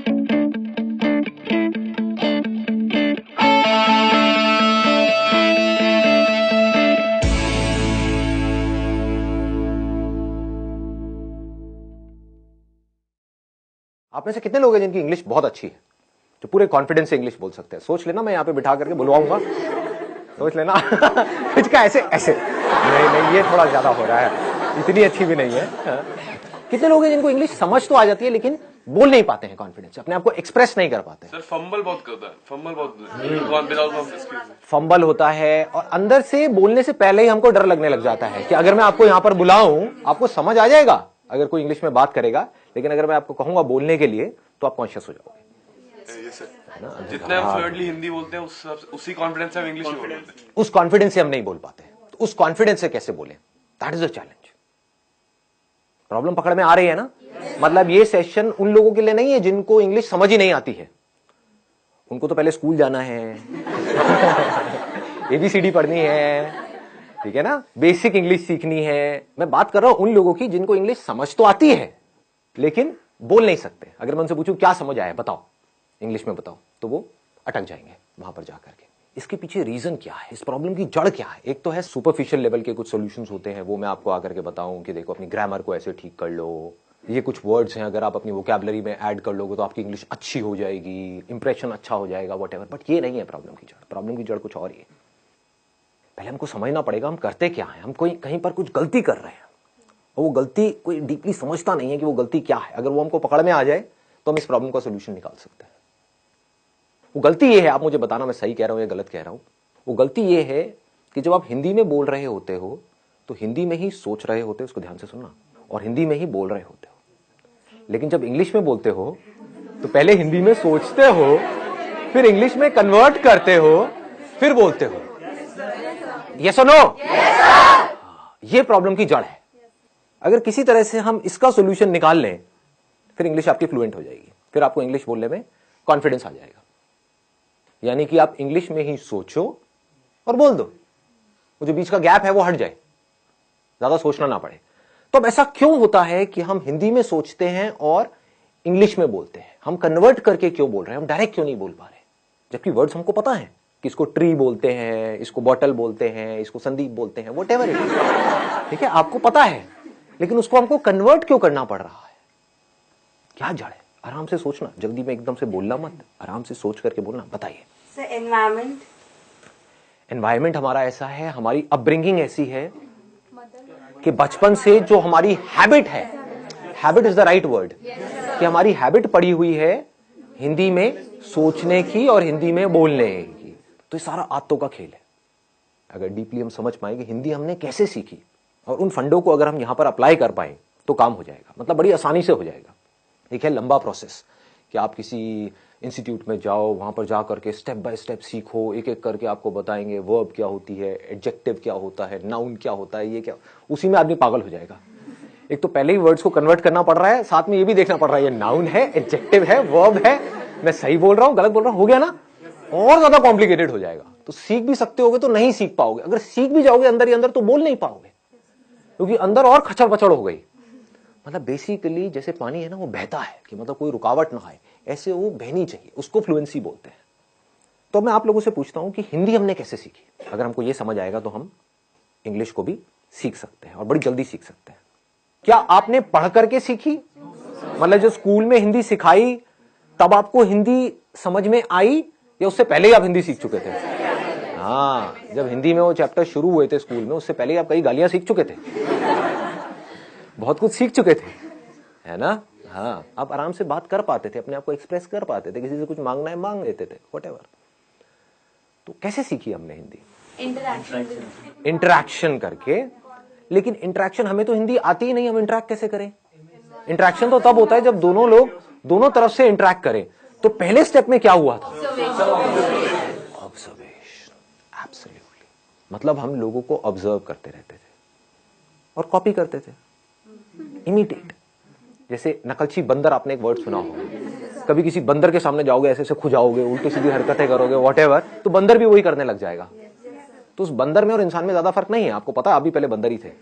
आप में से कितने लोग हैं जिनकी इंग्लिश बहुत अच्छी है, जो पूरे कॉन्फिडेंस से इंग्लिश बोल सकते हैं? सोच लेना, मैं यहां पे बिठा करके बुलवाऊंगा, सोच लेना। कुछ का ऐसे ऐसे नहीं, ये थोड़ा ज्यादा हो रहा है, इतनी अच्छी भी नहीं है। कितने लोग हैं जिनको इंग्लिश समझ तो आ जाती है लेकिन बोल नहीं पाते हैं कॉन्फिडेंस से, अपने आप को एक्सप्रेस नहीं कर पाते? सर फंबल बहुत करता है, फंबल होता है, और अंदर से बोलने से पहले ही हमको डर लगने लग जाता है कि अगर मैं आपको यहां पर बुलाऊं, आपको समझ आ जाएगा अगर कोई इंग्लिश में बात करेगा, लेकिन अगर मैं आपको कहूंगा बोलने के लिए तो आप कॉन्शियस हो जाओगे। जितने हम फ्लुएंटली हिंदी बोलते हैं उसी कॉन्फिडेंस से हम इंग्लिश नहीं बोलते हैं। उस कॉन्फिडेंस से हम नहीं बोल पाते, तो उस कॉन्फिडेंस से कैसे बोले? That is the challenge. Problem पकड़ में आ रही है ना? मतलब ये सेशन उन लोगों के लिए नहीं है जिनको इंग्लिश समझ ही नहीं आती है, उनको तो पहले स्कूल जाना है, एबीसीडी पढ़नी है, ठीक है ना, बेसिक इंग्लिश सीखनी है। मैं बात कर रहा हूं उन लोगों की जिनको इंग्लिश समझ तो आती है लेकिन बोल नहीं सकते। अगर मैं उनसे पूछूं क्या समझ आया बताओ, इंग्लिश में बताओ, तो वो अटक जाएंगे वहां पर जाकर के। इसके पीछे रीजन क्या है, इस प्रॉब्लम की जड़ क्या है? एक तो है सुपरफिशियल लेवल के कुछ सॉल्यूशंस होते हैं, वो मैं आपको आकर के बताऊं कि देखो अपनी ग्रामर को ऐसे ठीक कर लो, ये कुछ वर्ड्स हैं अगर आप अपनी वोकैबुलरी में ऐड कर लोगे तो आपकी इंग्लिश अच्छी हो जाएगी, इंप्रेशन अच्छा हो जाएगा, व्हाटएवर। बट ये नहीं है प्रॉब्लम की जड़। प्रॉब्लम की जड़ कुछ और ही है। पहले हमको समझना पड़ेगा हम करते क्या है। हम कोई कहीं पर कुछ गलती कर रहे हैं और वो गलती कोई डीपली समझता नहीं है कि वो गलती क्या है। अगर वो हमको पकड़ में आ जाए तो हम इस प्रॉब्लम का सोल्यूशन निकाल सकते हैं। वो गलती ये है, आप मुझे बताना मैं सही कह रहा हूं या गलत कह रहा हूं। वो गलती ये है कि जब आप हिंदी में बोल रहे होते हो तो हिंदी में ही सोच रहे होते हो, उसको ध्यान से सुनना, और हिंदी में ही बोल रहे होते हो। लेकिन जब इंग्लिश में बोलते हो तो पहले हिंदी में सोचते हो, फिर इंग्लिश में कन्वर्ट करते हो, फिर बोलते हो। यस और नो? ये प्रॉब्लम की जड़ है। अगर किसी तरह से हम इसका सॉल्यूशन निकाल लें फिर इंग्लिश आपकी फ्लुएंट हो जाएगी, फिर आपको इंग्लिश बोलने में कॉन्फिडेंस आ जाएगा। यानी कि आप इंग्लिश में ही सोचो और बोल दो, वो जो बीच का गैप है वो हट जाए, ज्यादा सोचना ना पड़े। तो अब ऐसा क्यों होता है कि हम हिंदी में सोचते हैं और इंग्लिश में बोलते हैं? हम कन्वर्ट करके क्यों बोल रहे हैं, हम डायरेक्ट क्यों नहीं बोल पा रहे? जबकि वर्ड्स हमको पता है कि इसको ट्री बोलते हैं, इसको बॉटल बोलते हैं, इसको संदीप बोलते हैं, व्हाटएवर इट इज, ठीक है, आपको पता है, लेकिन उसको हमको कन्वर्ट क्यों करना पड़ रहा है? क्या जड़ है? आराम से सोचना, जल्दी में एकदम से बोलना मत, आराम से सोच करके बोलना। बताइए सर। एनवायरमेंट। एनवायरमेंट हमारा ऐसा है, हमारी अपब्रिंगिंग ऐसी है कि बचपन से जो हमारी हैबिट है, habit is the right word, कि हमारी हैबिट पड़ी हुई है हिंदी में सोचने की और हिंदी में बोलने की। तो ये सारा आदतों का खेल है। अगर डीपली हम समझ पाएंगे हिंदी हमने कैसे सीखी और उन फंडों को अगर हम यहां पर अप्लाई कर पाए तो काम हो जाएगा, मतलब बड़ी आसानी से हो जाएगा। एक है लंबा प्रोसेस कि आप किसी इंस्टीट्यूट में जाओ, वहां पर जा करके स्टेप बाय स्टेप सीखो, एक एक करके आपको बताएंगे वर्ब क्या होती है, एडजेक्टिव क्या होता है, नाउन क्या होता है, ये क्या, उसी में आदमी पागल हो जाएगा। एक तो पहले ही वर्ड्स को कन्वर्ट करना पड़ रहा है, साथ में ये भी देखना पड़ रहा है ये नाउन है, एडजेक्टिव है, वर्ब है, मैं सही बोल रहा हूं गलत बोल रहा हूं, हो गया ना? और ज्यादा कॉम्प्लिकेटेड हो जाएगा। तो सीख भी सकते होगे तो नहीं सीख पाओगे, अगर सीख भी जाओगे अंदर ही अंदर तो बोल नहीं पाओगे, क्योंकि अंदर और खचड़ पचड़ हो गई। मतलब बेसिकली जैसे पानी है ना, वो बहता है कि मतलब कोई रुकावट ना आए, ऐसे वो बहनी चाहिए, उसको फ्लुएंसी बोलते हैं। तो मैं आप लोगों से पूछता हूं कि हिंदी हमने कैसे सीखी? अगर हमको ये समझ आएगा तो हम इंग्लिश को भी सीख सकते हैं और बड़ी जल्दी सीख सकते हैं। क्या आपने पढ़ करके सीखी? मतलब जो स्कूल में हिंदी सिखाई तब आपको हिंदी समझ में आई, या उससे पहले ही आप हिंदी सीख चुके थे? हाँ, जब हिंदी में वो चैप्टर शुरू हुए थे स्कूल में, उससे पहले ही आप कई गालियां सीख चुके थे, बहुत कुछ सीख चुके थे, है ना? हाँ, आप आराम से बात कर पाते थे, अपने आप को एक्सप्रेस कर पाते थे, किसी से कुछ मांगना है मांग लेते थे, व्हाटएवर। तो कैसे सीखी हमने हिंदी? इंटरैक्शन करके। लेकिन इंटरैक्शन, हमें तो हिंदी आती ही नहीं, हम इंटरैक्ट कैसे करें? इंटरैक्शन तो तब होता है जब दोनों लोग दोनों तरफ से इंटरैक्ट करें। तो पहले स्टेप में क्या हुआ था? ऑब्जर्वेशन। एब्सोल्युटली। मतलब हम लोगों को ऑब्जर्व करते रहते थे और कॉपी करते थे, इमिटेट। जैसे नकलची बंदर, आपने एक वर्ड सुना होगा, कभी किसी बंदर के सामने जाओगे, ऐसे ऐसे खुजाओगे, उल्टी सीधी हरकतें करोगे, व्हाटएवर, तो बंदर भी वही करने लग जाएगा। तो उस बंदर में और इंसान में ज्यादा फर्क नहीं है, आपको पता है, आप भी पहले बंदर ही थे,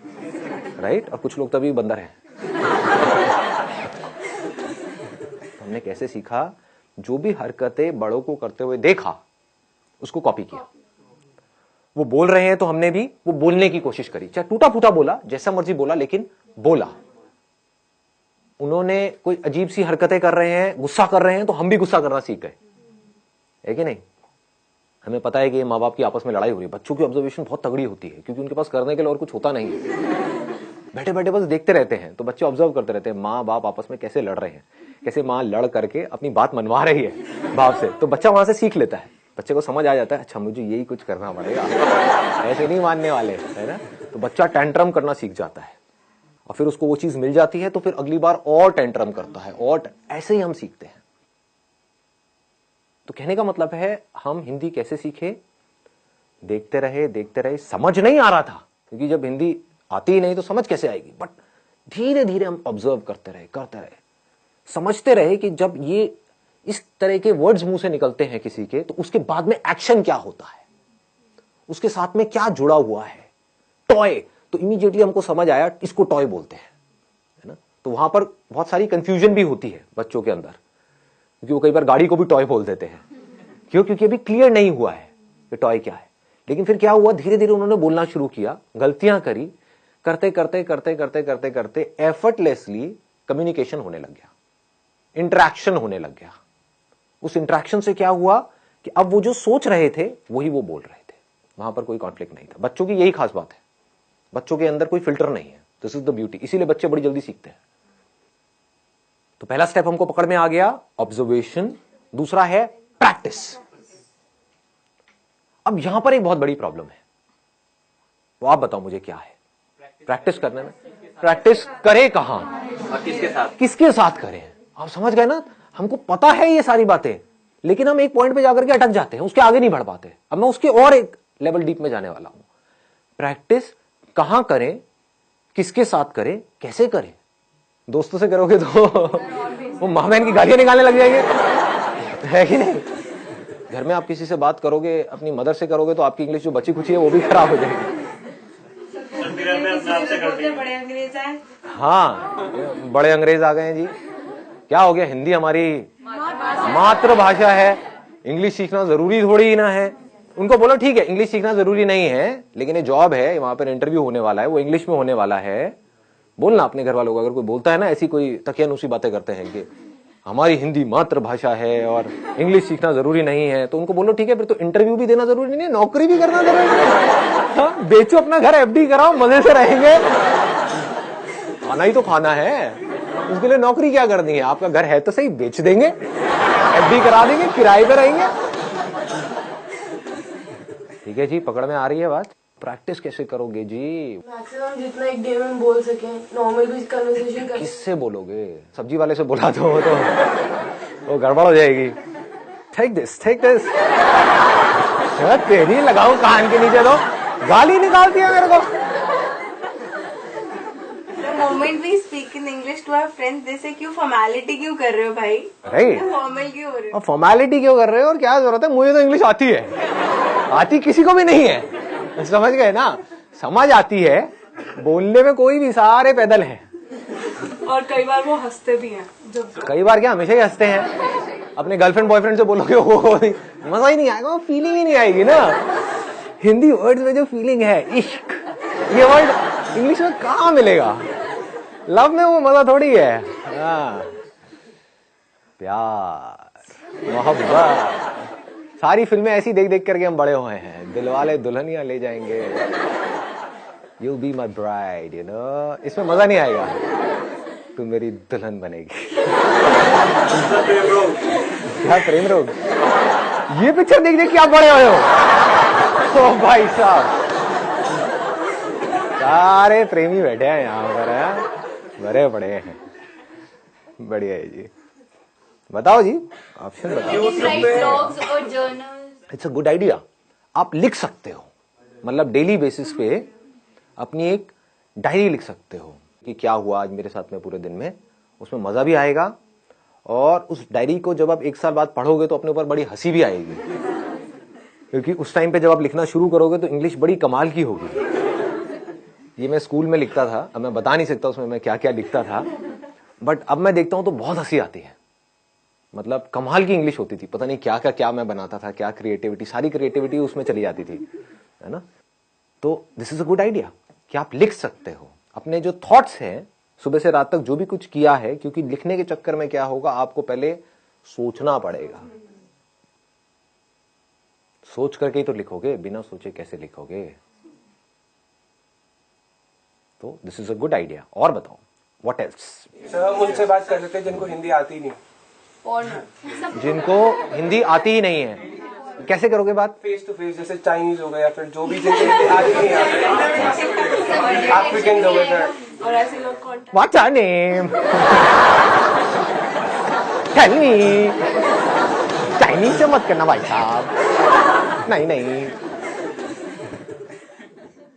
राइट? और कुछ लोग तभी बंदर हैं। हमने कैसे सीखा? जो भी हरकतें बड़ों को करते हुए देखा उसको कॉपी किया। वो बोल रहे हैं तो हमने भी वो बोलने की कोशिश करी, चाहे टूटा फूटा बोला, जैसा मर्जी बोला, लेकिन बोला। उन्होंने कोई अजीब सी हरकतें कर रहे हैं, गुस्सा कर रहे हैं, तो हम भी गुस्सा करना सीख गए, है कि नहीं? हमें पता है कि माँ बाप की आपस में लड़ाई हो रही है, बच्चों की ऑब्जर्वेशन बहुत तगड़ी होती है क्योंकि उनके पास करने के लिए और कुछ होता नहीं है। बैठे बैठे बस देखते रहते हैं, तो बच्चे ऑब्जर्व करते रहते हैं माँ बाप आपस में कैसे लड़ रहे हैं, कैसे माँ लड़ करके अपनी बात मनवा रही है बाप से, तो बच्चा वहां से सीख लेता है। बच्चे को समझ आ जाता है, अच्छा मुझे यही कुछ करना पड़ेगा, ऐसे नहीं मानने वाले, है ना? तो बच्चा टेंट्रम करना सीख जाता है और फिर उसको वो चीज मिल जाती है तो फिर अगली बार और टेंट्रम करता है, और ऐसे ही हम सीखते हैं। तो कहने का मतलब है हम हिंदी कैसे सीखे? देखते रहे, समझ नहीं आ रहा था क्योंकि जब हिंदी आती ही नहीं तो समझ कैसे आएगी, बट धीरे धीरे हम ऑब्जर्व करते रहे, समझते रहे कि जब ये इस तरह के वर्ड्स मुंह से निकलते हैं किसी के, तो उसके बाद में एक्शन क्या होता है, उसके साथ में क्या जुड़ा हुआ है। टॉय, तो इमीडिएटली हमको समझ आया इसको टॉय बोलते हैं, है ना? तो वहां पर बहुत सारी कंफ्यूजन भी होती है बच्चों के अंदर, क्योंकि वो कई बार गाड़ी को भी टॉय बोल देते हैं। क्यों? क्योंकि अभी क्लियर नहीं हुआ है कि टॉय क्या है। लेकिन फिर क्या हुआ, धीरे धीरे उन्होंने बोलना शुरू किया, गलतियां करी, करते एफर्टलेसली कम्युनिकेशन होने लग गया, इंटरेक्शन होने लग गया। उस इंटरेक्शन से क्या हुआ कि अब वो जो सोच रहे थे वही वो बोल रहे थे, वहां पर कोई कॉन्फ्लिक्ट नहीं था। बच्चों की यही खास बात है, बच्चों के अंदर कोई फिल्टर नहीं है। दिस इज द ब्यूटी, इसीलिए बच्चे बड़ी जल्दी सीखते हैं। तो पहला स्टेप हमको पकड़ में आ गया, ऑब्जर्वेशन। दूसरा है प्रैक्टिस। अब यहां पर एक बहुत बड़ी प्रॉब्लम है, वो आप बताओ मुझे क्या है? प्रैक्टिस करने में, प्रैक्टिस करे कहां और किसके साथ करें? आप समझ गए ना? हमको पता है ये सारी बातें, लेकिन हम एक पॉइंट पे जाकर के अटक जाते हैं, उसके आगे नहीं बढ़ पाते। अब मैं उसके और एक लेवल डीप में जाने वाला हूं। प्रैक्टिस कहां करें, किसके साथ करें, कैसे करें? दोस्तों से करोगे तो वो माँ बहन की गालियां निकालने लग जाएंगे, है कि नहीं? घर में आप किसी से बात करोगे, अपनी मदर से करोगे, तो आपकी इंग्लिश जो बची खुची है वो भी खराब हो जाएगी। बड़े अंग्रेज आए। हाँ, बड़े अंग्रेज आ गए हैं जी। क्या हो गया? हिंदी हमारी मातृभाषा है, इंग्लिश सीखना जरूरी थोड़ी ही ना है। उनको बोलो ठीक है इंग्लिश सीखना जरूरी नहीं है, लेकिन ये जॉब है, वहां पर इंटरव्यू होने वाला है, वो इंग्लिश में होने वाला है। बोलना अपने घर वालों को, अगर कोई बोलता है ना ऐसी कोई तकियानुसी बातें करते हैं कि हमारी हिंदी मातृभाषा है और इंग्लिश सीखना जरूरी नहीं है, तो उनको बोलो ठीक है फिर तो इंटरव्यू भी देना जरूरी नहीं है, नौकरी भी करना जरूरी नहीं है। हाँ, बेचो अपना घर, एफडी कराओ, मजे से रहेंगे। खाना ही तो खाना है, उसके लिए नौकरी क्या करनी है? आपका घर है तो सही, बेच देंगे, एफडी करा देंगे, किराए पे रहेंगे। ठीक है जी, पकड़ में आ रही है बात? प्रैक्टिस कैसे करोगे जी? मैक्सिमम जितना एक डे में बोल सके, नॉर्मल भी कन्वर्सेशन कर। किससे बोलोगे? सब्जी वाले से बोला तो वो गड़बड़ हो जाएगी। टेक दिस तेरी लगाओ कान के नीचे, तो गाली निकालती है मेरे को। Moment we speak in English to our friends, जैसे क्यों फॉर्मेलिटी क्यों कर रहे हो भाई? राइट, फॉर्मल क्यों हो रहे हो? फॉर्मेलिटी क्यों कर रहे हो और क्या जरूरत है? मुझे तो इंग्लिश आती है, आती किसी को भी नहीं है, समझ गए ना? समझ आती है, बोलने में कोई भी, सारे पैदल हैं। और कई बार वो हंसते भी हैं। कई बार क्या, हमेशा ही हंसते हैं। अपने गर्लफ्रेंड बॉयफ्रेंड से बोलोगे वो मजा ही नहीं आएगा, वो फीलिंग ही नहीं आएगी ना। हिंदी वर्ड्स में जो फीलिंग है, इश्क, ये वर्ड इंग्लिश में कहाँ मिलेगा? लव में वो मजा थोड़ी है। प्यार, मोहब्बत, सारी फिल्में ऐसी देख देख करके हम बड़े हुए हैं। दिलवाले दुल्हनिया ले जाएंगे, You'll be my bride, you know? इसमें मजा नहीं आएगा, तू मेरी दुल्हन बनेगी। क्या प्रेम रोग? ये पिक्चर देख देख के आप बड़े हुए हो। ओ भाई साहब, सारे प्रेमी बैठे हैं यहाँ पर, है? बड़े बड़े हैं, बढ़िया है जी। बताओ जी, ऑप्शन बताओ। It's a good idea. आप लिख सकते हो, मतलब डेली बेसिस पे अपनी एक डायरी लिख सकते हो कि क्या हुआ आज मेरे साथ में पूरे दिन में। उसमें मजा भी आएगा, और उस डायरी को जब आप एक साल बाद पढ़ोगे तो अपने ऊपर बड़ी हंसी भी आएगी, क्योंकि उस टाइम पे जब आप लिखना शुरू करोगे तो इंग्लिश बड़ी कमाल की होगी। ये मैं स्कूल में लिखता था, अब मैं बता नहीं सकता उसमें मैं क्या क्या लिखता था, बट अब मैं देखता हूं तो बहुत हंसी आती है। मतलब कमाल की इंग्लिश होती थी, पता नहीं क्या का क्या मैं बनाता था, क्या क्रिएटिविटी, सारी क्रिएटिविटी उसमें चली जाती थी, है ना। तो this is a good idea कि आप लिख सकते हो अपने जो थॉट्स हैं सुबह से रात तक जो भी कुछ किया है, क्योंकि लिखने के चक्कर में क्या होगा, आपको पहले सोचना पड़ेगा। सोच करके ही तो लिखोगे, बिना सोचे कैसे लिखोगे। तो this is a good idea. और बताओ व्हाट एल्स। सर हम उनसे बात कर लेते हैं जिनको हिंदी आती नहीं। जिनको हिंदी आती ही नहीं है, कैसे करोगे बात? फेस टू फेस, जैसे चाइनीज हो गए या फिर जो भी जिनको हिंदी आती नहीं आती, अफ्रीकन हो गए सर। और ऐसे लोग कौन? What's your name? Tell me. Chinese से मत करना भाई साहब, नहीं नहीं।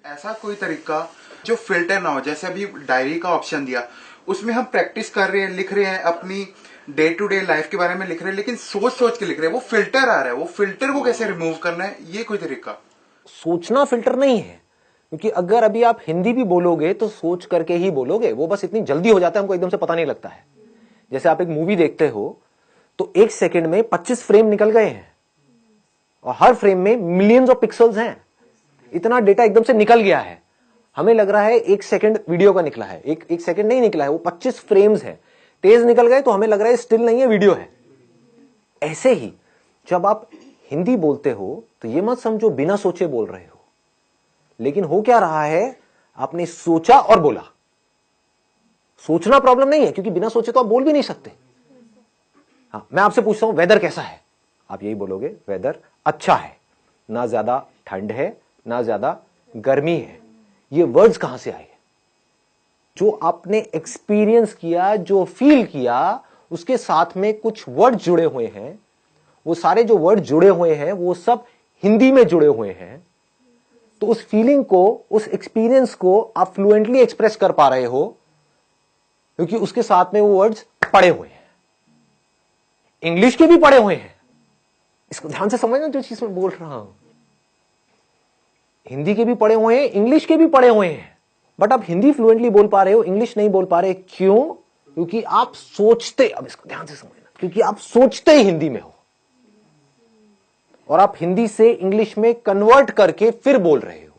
ऐसा कोई तरीका जो फिल्टर ना हो, जैसे अभी डायरी का ऑप्शन दिया, उसमें हम प्रैक्टिस कर रहे हैं, लिख रहे हैं, अपनी डे टू डे लाइफ के बारे में लिख रहे हैं, लेकिन सोच सोच के लिख रहे हैं, वो फिल्टर आ रहा है, वो फिल्टर को कैसे रिमूव करना है, ये कोई तरीका? सोचना फिल्टर नहीं है, क्योंकि अगर अभी आप हिंदी भी बोलोगे तो सोच करके ही बोलोगे, वो बस इतनी जल्दी हो जाता है, हमको एकदम से पता नहीं लगता है। जैसे आप एक मूवी देखते हो तो 1 सेकंड में 25 फ्रेम निकल गए हैं, और हर फ्रेम में मिलियंस ऑफ पिक्सल्स हैं। इतना डेटा एकदम से निकल गया है, हमें लग रहा है 1 सेकंड वीडियो का निकला है, एक सेकंड नहीं निकला है, वो 25 फ्रेम्स है, तेज निकल गए तो हमें लग रहा है स्टिल नहीं है, वीडियो है। ऐसे ही जब आप हिंदी बोलते हो तो ये मत समझो बिना सोचे बोल रहे हो, लेकिन हो क्या रहा है, आपने सोचा और बोला। सोचना प्रॉब्लम नहीं है, क्योंकि बिना सोचे तो आप बोल भी नहीं सकते। हाँ, मैं आपसे पूछता हूं वेदर कैसा है, आप यही बोलोगे वेदर अच्छा है, ना ज्यादा ठंड है ना ज्यादा गर्मी है। ये वर्ड्स कहां से आए? जो आपने एक्सपीरियंस किया, जो फील किया, उसके साथ में कुछ वर्ड जुड़े हुए हैं। वो सारे जो वर्ड जुड़े हुए हैं वो सब हिंदी में जुड़े हुए हैं। तो उस फीलिंग को, उस एक्सपीरियंस को आप फ्लुएंटली एक्सप्रेस कर पा रहे हो, क्योंकि उसके साथ में वो वर्ड्स पड़े हुए हैं। इंग्लिश के भी पड़े हुए हैं, इसको ध्यान से समझना जो चीज मैं बोल रहा हूं। हिंदी के भी पड़े हुए हैं, इंग्लिश के भी पड़े हुए हैं, बट आप हिंदी फ्लुएंटली बोल पा रहे हो, इंग्लिश नहीं बोल पा रहे। क्यों? क्योंकि आप सोचते, अब इसको ध्यान से समझना, क्योंकि आप सोचते ही हिंदी में हो, और आप हिंदी से इंग्लिश में कन्वर्ट करके फिर बोल रहे हो।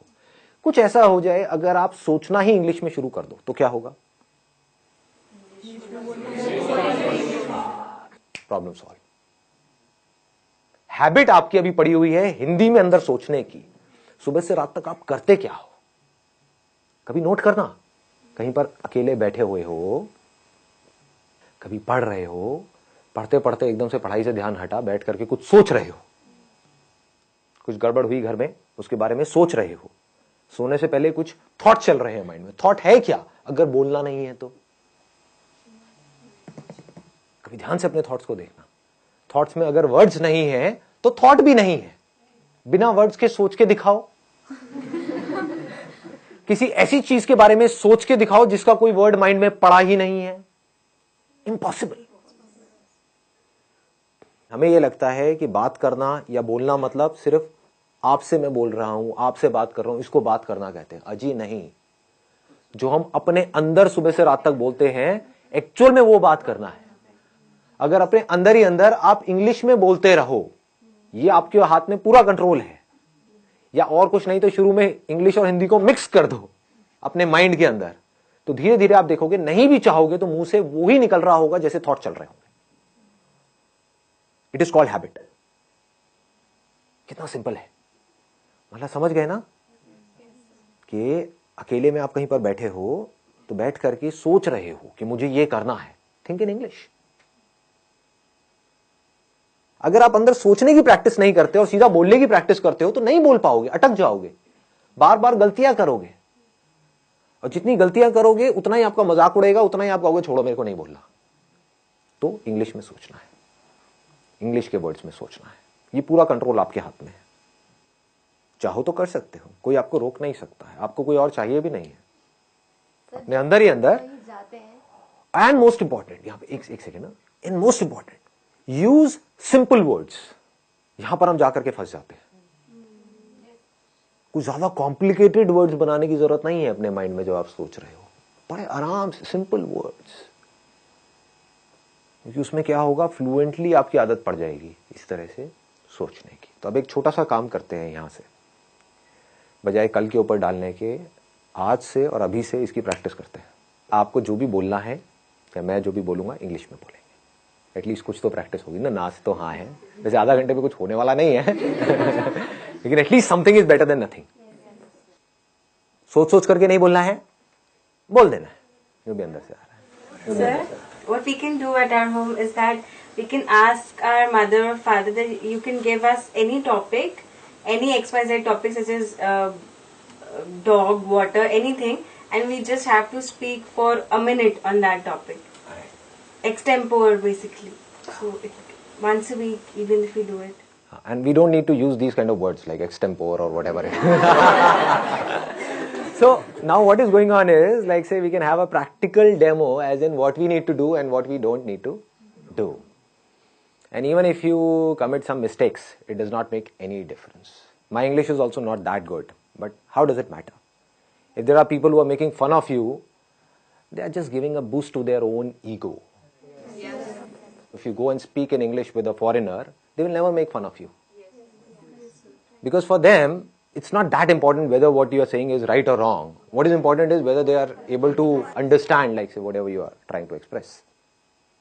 कुछ ऐसा हो जाए, अगर आप सोचना ही इंग्लिश में शुरू कर दो तो क्या होगा? Problem solve. हैबिट आपकी अभी पड़ी हुई है हिंदी में अंदर सोचने की। सुबह से रात तक आप करते क्या हो? कभी नोट करना, कहीं पर अकेले बैठे हुए हो, कभी पढ़ रहे हो, पढ़ते पढ़ते एकदम से पढ़ाई से ध्यान हटा, बैठ करके कुछ सोच रहे हो, कुछ गड़बड़ हुई घर में, उसके बारे में सोच रहे हो, सोने से पहले कुछ थॉट चल रहे हैं माइंड में। थॉट है क्या अगर बोलना नहीं है तो? कभी ध्यान से अपने थॉट्स को देखना। थॉट्स में अगर वर्ड्स नहीं है तो थॉट भी नहीं है। बिना वर्ड्स के सोच के दिखाओ, किसी ऐसी चीज के बारे में सोच के दिखाओ जिसका कोई वर्ड माइंड में पड़ा ही नहीं है। इम्पॉसिबल। हमें यह लगता है कि बात करना या बोलना मतलब सिर्फ आपसे मैं बोल रहा हूं, आपसे बात कर रहा हूं, इसको बात करना कहते हैं। अजी नहीं, जो हम अपने अंदर सुबह से रात तक बोलते हैं, एक्चुअल में वो बात करना है। अगर अपने अंदर ही अंदर आप इंग्लिश में बोलते रहो, ये आपके हाथ में पूरा कंट्रोल है, या और कुछ नहीं तो शुरू में इंग्लिश और हिंदी को मिक्स कर दो अपने माइंड के अंदर, तो धीरे धीरे आप देखोगे, नहीं भी चाहोगे तो मुंह से वो ही निकल रहा होगा जैसे थॉट चल रहे होंगे। It is called habit. कितना सिंपल है, मतलब समझ गए ना कि अकेले में आप कहीं पर बैठे हो तो बैठ करके सोच रहे हो कि मुझे ये करना है। Think in English. अगर आप अंदर सोचने की प्रैक्टिस नहीं करते और सीधा बोलने की प्रैक्टिस करते हो तो नहीं बोल पाओगे, अटक जाओगे, बार बार गलतियां करोगे, और जितनी गलतियां करोगे उतना ही आपका मजाक उड़ेगा, उतना ही आप कहोगे छोड़ो मेरे को नहीं बोलना। तो इंग्लिश में सोचना है, इंग्लिश के वर्ड्स में सोचना है। ये पूरा कंट्रोल आपके हाथ में है। चाहो तो कर सकते हो, कोई आपको रोक नहीं सकता है, आपको कोई और चाहिए भी नहीं है, अपने अंदर ही अंदर। एंड मोस्ट इंपॉर्टेंट, यहां पे एक सेकेंड ना, in most important, use simple words. यहां पर हम जाकर के फंस जाते हैं। कुछ ज्यादा कॉम्प्लिकेटेड वर्ड्स बनाने की जरूरत नहीं है अपने माइंड में जब आप सोच रहे हो। बड़े आराम से सिंपल वर्ड्स। क्योंकि उसमें क्या होगा, फ्लुएंटली आपकी आदत पड़ जाएगी इस तरह से सोचने की। तो अब एक छोटा सा काम करते हैं यहाँ से, बजाय कल के ऊपर डालने के, आज से और अभी से इसकी प्रैक्टिस करते हैं। आपको जो भी बोलना है या मैं जो भी बोलूंगा इंग्लिश में बोलेंगे, एटलीस्ट कुछ तो प्रैक्टिस होगी ना से तो हाँ है, वैसे आधा घंटे में कुछ होने वाला नहीं है लेकिन at least something is better than nothing. सोच सोच करके नहीं बोलना है, बोल देना है जो भी अंदर से आ रहा है। Sir, what we can do at our home is that we can ask our mother or father that you can give us any topic, any XYZ topic such as dog, water, anything, and we just have to speak for a minute on that topic. Extempore basically. So once a week, even if we do it. And we don't need to use these kind of words like extempore or whatever it is. So now what is going on is, like say we can have a practical demo as in what we need to do and what we don't need to do. And even if you commit some mistakes, it does not make any difference. My English is also not that good, but how does it matter? If there are people who are making fun of you, they are just giving a boost to their own ego. Yes. If you go and speak in English with a foreigner, they will never make fun of you. Yes. Because for them, it's not that important whether what you are saying is right or wrong. What is important is whether they are able to understand, like say, whatever you are trying to express.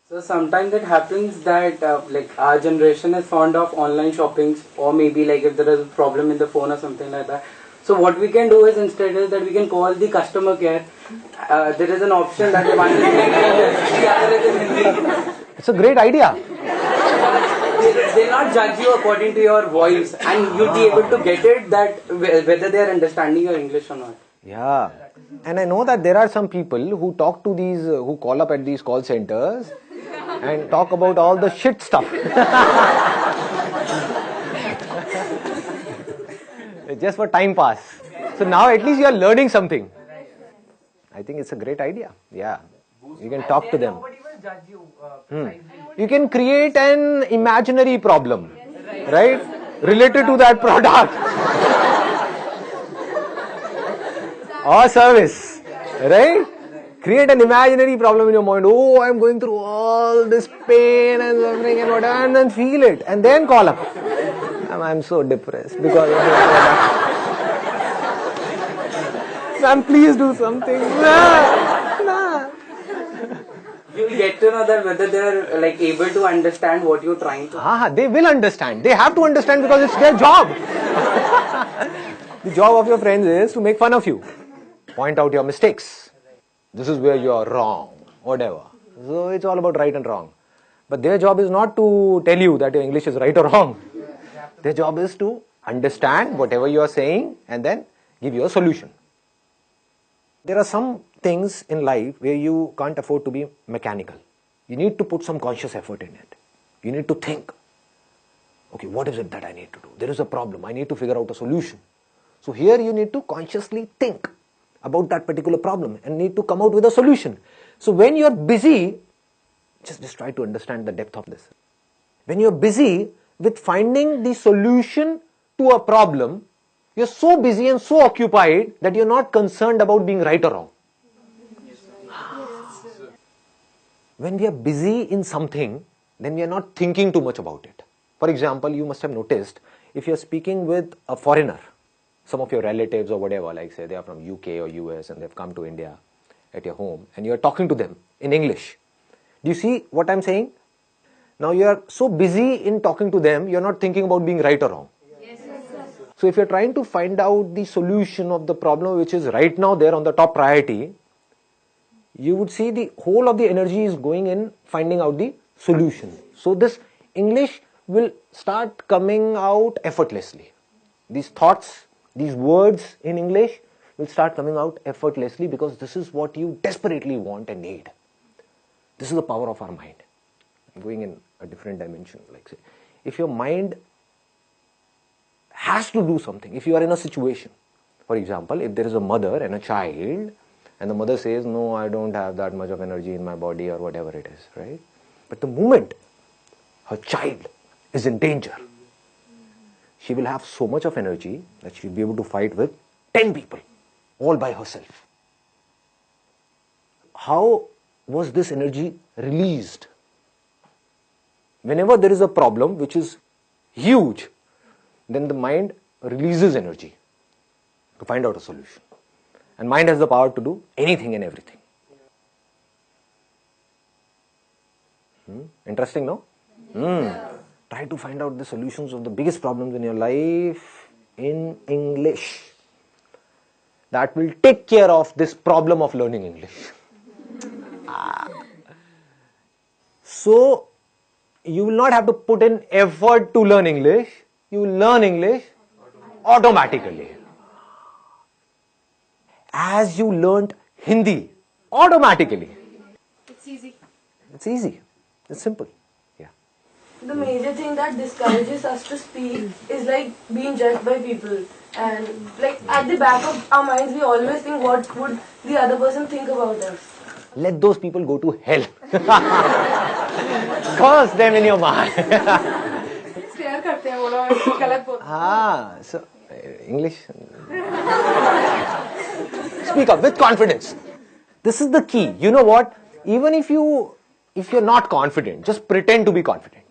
So sometimes it happens that like our generation is fond of online shoppings, or maybe like if there is a problem in the phone or something like that. So what we can do is instead is that we can call the customer care. There is an option that one is in English, the other is in Hindi. It's a great idea. They'll not judge you according to your voice, and you'll be able to get it that whether they are understanding your English or not. Yeah. And I know that there are some people who talk to these, who call up at these call centers and talk about all the shit stuff. Just for time pass. So now at least you are learning something. I think it's a great idea. Yeah. You can talk to them. Nobody will judge you. You can create an imaginary problem, right? Related to that product or service, right? Create an imaginary problem in your mind. Oh, I'm going through all this pain and suffering and whatever, and then feel it, and then call up. I'm so depressed because of this product. Ma'am, please do something. Nah. You'll get to know that whether they're like able to understand what you're trying to. They will understand. They have to understand because it's their job. The job of your friends is to make fun of you, point out your mistakes. This is where you are wrong, whatever. So it's all about right and wrong. But their job is not to tell you that your English is right or wrong. Their job is to understand whatever you are saying and then give you a solution. There are some things in life where you can't afford to be mechanical. You need to put some conscious effort in it. You need to think, okay, what is it that I need to do? There is a problem. I need to figure out a solution. So here you need to consciously think about that particular problem and need to come out with a solution. So when you're busy, just try to understand the depth of this. When you're busy with finding the solution to a problem, you're so busy and so occupied that you're not concerned about being right or wrong. When we are busy in something, then we are not thinking too much about it. For example, you must have noticed, if you're speaking with a foreigner, some of your relatives or whatever, like say they are from UK or US and they've come to India at your home, and you're talking to them in English. Do you see what I'm saying? Now you're so busy in talking to them, you're not thinking about being right or wrong. So if you're trying to find out the solution of the problem which is right now there on the top priority, you would see the whole of the energy is going in finding out the solution. So this English will start coming out effortlessly. These thoughts, these words in English will start coming out effortlessly because this is what you desperately want and need. This is the power of our mind. I'm going in a different dimension. Like say, if your mind has to do something, if you are in a situation, for example, if there is a mother and a child, and the mother says, no, I don't have that much of energy in my body or whatever it is, right? But the moment her child is in danger, she will have so much of energy that she will be able to fight with 10 people, all by herself. How was this energy released? whenever there is a problem which is huge, then the mind releases energy to find out a solution. And mind has the power to do anything and everything. Interesting, no? Try to find out the solutions of the biggest problems in your life in English. That will take care of this problem of learning English. So, you will not have to put in effort to learn English. You will learn English automatically. As you learnt Hindi automatically. It's easy. It's easy. It's simple. Yeah. The major thing that discourages us to speak is like being judged by people. And like at the back of our minds, we always think what would the other person think about us. Let those people go to hell. Curse them in your mind. Stare करते हैं वो लोग गलत बोलते हैं. So English. Speak up with confidence. This is the key. You know what? Even if you're not confident, just pretend to be confident.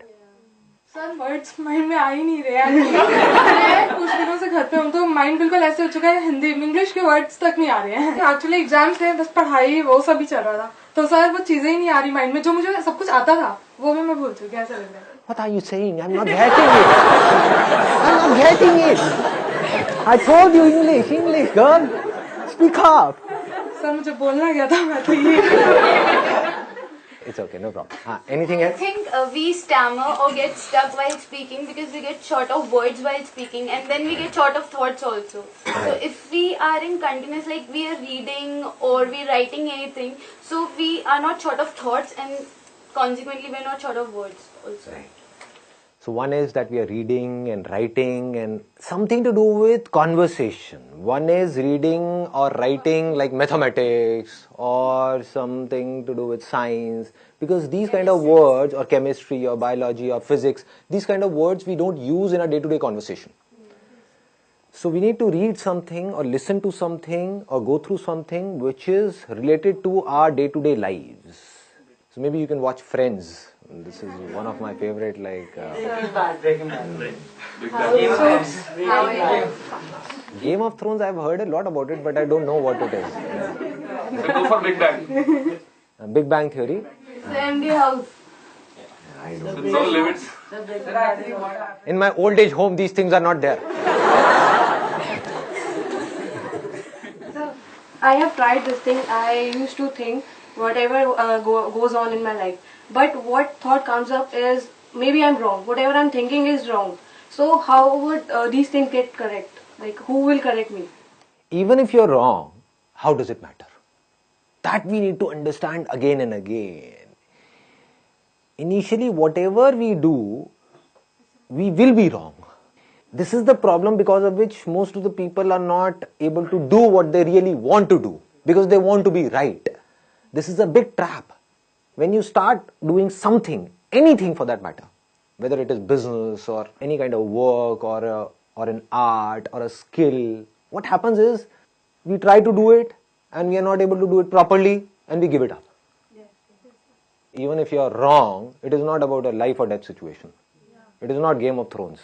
Sir words mind में आ ही नहीं रहे हैं. कुछ दिनों से घर पे हूँ तो माइंड बिल्कुल ऐसे हो चुका है, हिंदी इंग्लिश के वर्ड्स तक नहीं आ रहे हैं. एक्चुअली एग्जाम्स थे, बस पढ़ाई वो सब ही चल रहा था, तो सर वो चीजें ही नहीं आ रही माइंड में जो मुझे सब कुछ आता था वो भी मैं भूल चुकी. ऐसा लग रहा है. What are you saying? I'm not getting it. I'm not getting it. I told you English, girl. Speak up. Sir मुझे बोलना गया था, मैं तो ये. It's okay, no problem. Anything else? I think we stammer or get stuck while speaking because we get short of words while speaking, and then we get short of thoughts also. So if we are in continuous, like we are reading or we are writing anything, so we are not short of thoughts, and consequently we are not short of words also. Right. So one is that we are reading and writing and something to do with conversation. One is reading or writing like mathematics or something to do with science, because these kind of words, or chemistry or biology or physics, these kind of words we don't use in our day-to-day conversation. So we need to read something or listen to something or go through something which is related to our day-to-day lives. So maybe you can watch Friends. This is one of my favorite, like Breaking Bad. Game of Thrones. I've heard a lot about it, but I don't know what it is. Then go for Big Bang. Big Bang Theory. MD House. It's all limits. In my old age home, these things are not there. So I have tried this thing. I used to think whatever goes on in my life. But what thought comes up is maybe I'm wrong. Whatever I'm thinking is wrong. So how would these things get correct? Like who will correct me? Even if you're wrong, how does it matter? That we need to understand again and again. Initially, whatever we do, we will be wrong. This is the problem because of which most of the people are not able to do what they really want to do, because they want to be right. This is a big trap. When you start doing something, anything for that matter, whether it is business or any kind of work or an art or a skill, what happens is we try to do it and we are not able to do it properly and we give it up. Even if you are wrong, it is not about a life or death situation. It is not Game of Thrones.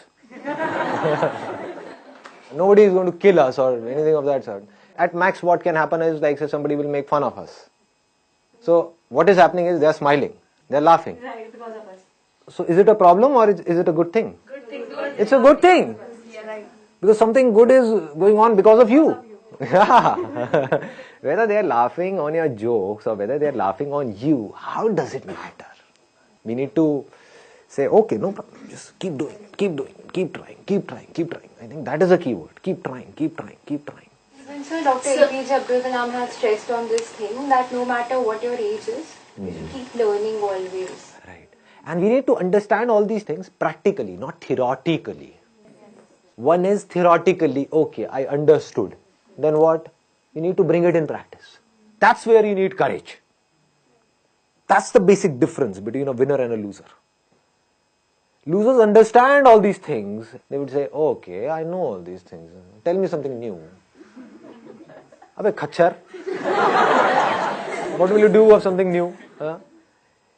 Nobody is going to kill us or anything of that sort. At max, what can happen is, like, say, somebody will make fun of us. So what is happening is they are smiling, they are laughing. Right, because of us. So is it a problem or is it a good thing? Good thing. It's a good thing. Yeah, right. Because something good is going on because of you. Whether they are laughing on your jokes or whether they are laughing on you, how does it matter? We need to say, okay, no problem, just keep doing, keep trying. I think that is a key word. Keep trying. And so Dr. APJ Abdul Kalam has stressed on this thing that no matter what your age is, you should keep learning always. Right. And we need to understand all these things practically, not theoretically. One is theoretically, okay, I understood. Then what? You need to bring it in practice. That's where you need courage. That's the basic difference between a winner and a loser. Losers understand all these things. They would say, okay, I know all these things. Tell me something new. Abhe khachar. What will you do of something new? Huh?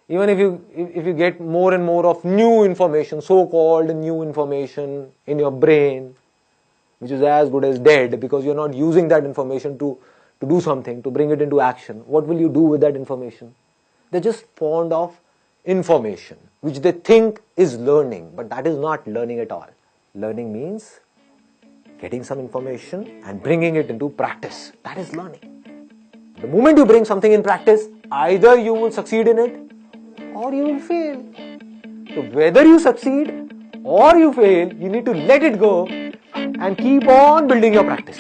Even if you get more and more of new information, so-called new information in your brain, which is as good as dead because you're not using that information to do something, to bring it into action, what will you do with that information? They're just fond of information, which they think is learning, but that is not learning at all. Learning means getting some information and bringing it into practice. That is learning. The moment you bring something in practice, either you will succeed in it or you will fail. So whether you succeed or you fail, you need to let it go and keep on building your practice.